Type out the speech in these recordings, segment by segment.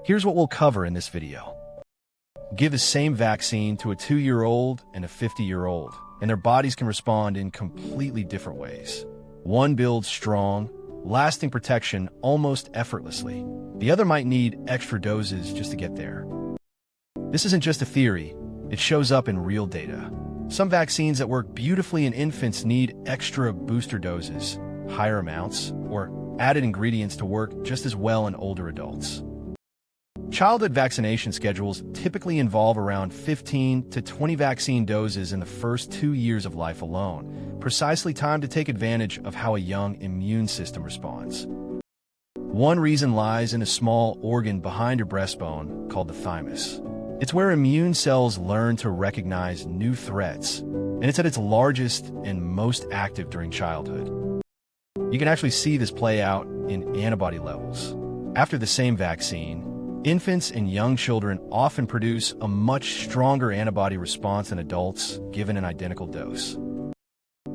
Here's what we'll cover in this video. Give the same vaccine to a 2-year-old and a 50-year-old, and their bodies can respond in completely different ways. One builds strong, lasting protection almost effortlessly. The other might need extra doses just to get there. This isn't just a theory, it shows up in real data. Some vaccines that work beautifully in infants need extra booster doses, higher amounts, or added ingredients to work just as well in older adults. Childhood vaccination schedules typically involve around 15 to 20 vaccine doses in the first 2 years of life alone, precisely timed to take advantage of how a young immune system responds. One reason lies in a small organ behind your breastbone called the thymus. It's where immune cells learn to recognize new threats, and it's at its largest and most active during childhood. You can actually see this play out in antibody levels. After the same vaccine, infants and young children often produce a much stronger antibody response than adults given an identical dose.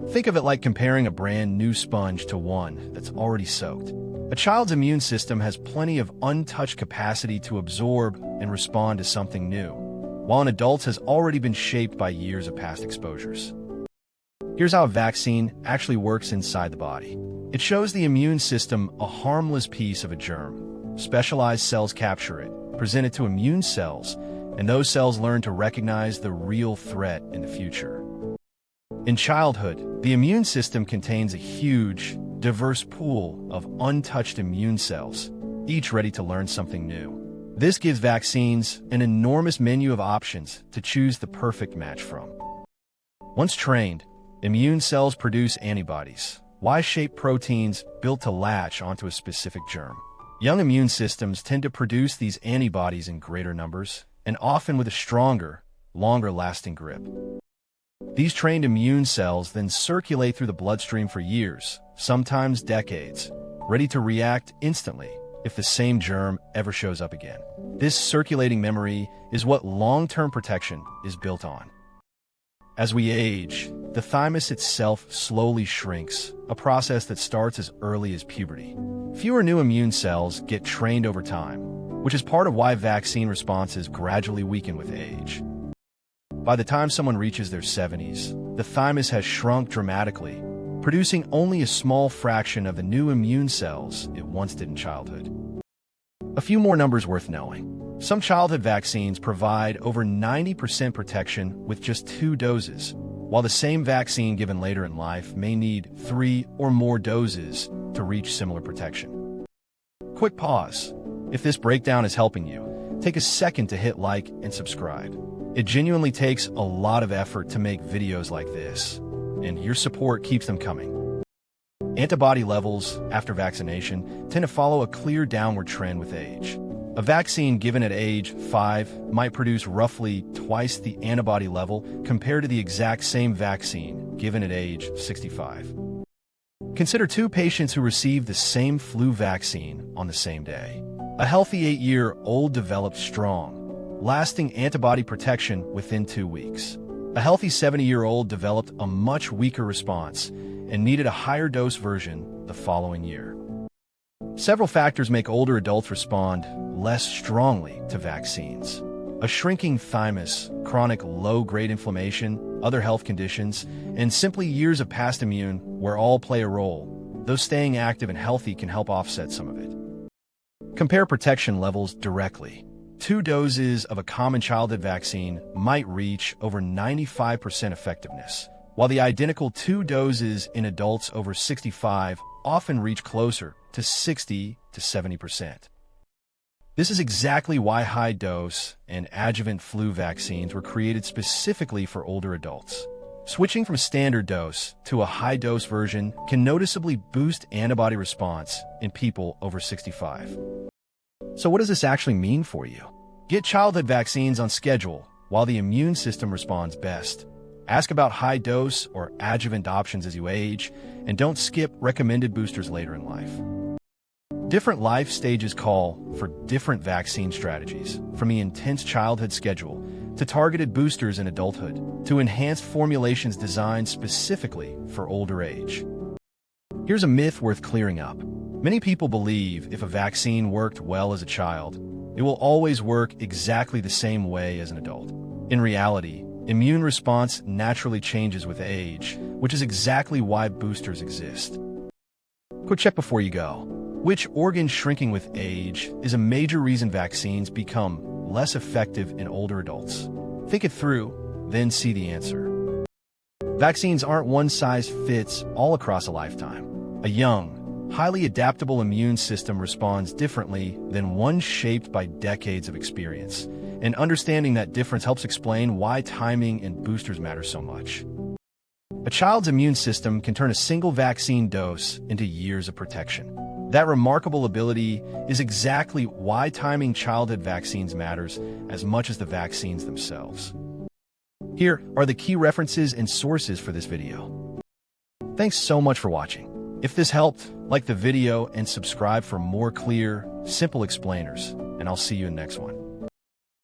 Think of it like comparing a brand new sponge to one that's already soaked. A child's immune system has plenty of untouched capacity to absorb and respond to something new, while an adult's has already been shaped by years of past exposures. Here's how a vaccine actually works inside the body. It shows the immune system a harmless piece of a germ. Specialized cells capture it, present it to immune cells, and those cells learn to recognize the real threat in the future. In childhood, the immune system contains a huge, diverse pool of untouched immune cells, each ready to learn something new. This gives vaccines an enormous menu of options to choose the perfect match from. Once trained, immune cells produce antibodies, Y-shaped proteins built to latch onto a specific germ. Young immune systems tend to produce these antibodies in greater numbers, and often with a stronger, longer-lasting grip. These trained immune cells then circulate through the bloodstream for years, sometimes decades, ready to react instantly if the same germ ever shows up again. This circulating memory is what long-term protection is built on. As we age, the thymus itself slowly shrinks, a process that starts as early as puberty. Fewer new immune cells get trained over time, which is part of why vaccine responses gradually weaken with age. By the time someone reaches their 70s, the thymus has shrunk dramatically, producing only a small fraction of the new immune cells it once did in childhood. A few more numbers worth knowing. Some childhood vaccines provide over 90% protection with just 2 doses, while the same vaccine given later in life may need 3 or more doses to reach similar protection. Quick pause. If this breakdown is helping you, take a second to hit like and subscribe. It genuinely takes a lot of effort to make videos like this, and your support keeps them coming. Antibody levels after vaccination tend to follow a clear downward trend with age. A vaccine given at age 5 might produce roughly twice the antibody level compared to the exact same vaccine given at age 65. Consider 2 patients who received the same flu vaccine on the same day. A healthy 8-year-old developed strong, lasting antibody protection within 2 weeks. A healthy 70-year-old developed a much weaker response and needed a higher dose version the following year. Several factors make older adults respond less strongly to vaccines. A shrinking thymus, chronic low-grade inflammation, other health conditions, and simply years of past immune where all play a role, though staying active and healthy can help offset some of it. Compare protection levels directly. 2 doses of a common childhood vaccine might reach over 95% effectiveness, while the identical 2 doses in adults over 65 often reach closer to 60 to 70%. This is exactly why high-dose and adjuvant flu vaccines were created specifically for older adults. Switching from standard dose to a high-dose version can noticeably boost antibody response in people over 65. So what does this actually mean for you? Get childhood vaccines on schedule while the immune system responds best. Ask about high-dose or adjuvant options as you age, and don't skip recommended boosters later in life. Different life stages call for different vaccine strategies, from the intense childhood schedule to targeted boosters in adulthood, to enhanced formulations designed specifically for older age. Here's a myth worth clearing up. Many people believe if a vaccine worked well as a child, it will always work exactly the same way as an adult. In reality, immune response naturally changes with age, which is exactly why boosters exist. Quick check before you go. Which organ shrinking with age is a major reason vaccines become less effective in older adults? Think it through, then see the answer. Vaccines aren't one size fits all across a lifetime. A young, highly adaptable immune system responds differently than one shaped by decades of experience, and understanding that difference helps explain why timing and boosters matter so much. A child's immune system can turn a single vaccine dose into years of protection. That remarkable ability is exactly why timing childhood vaccines matters as much as the vaccines themselves. Here are the key references and sources for this video. Thanks so much for watching. If this helped, like the video and subscribe for more clear, simple explainers, and I'll see you in the next one.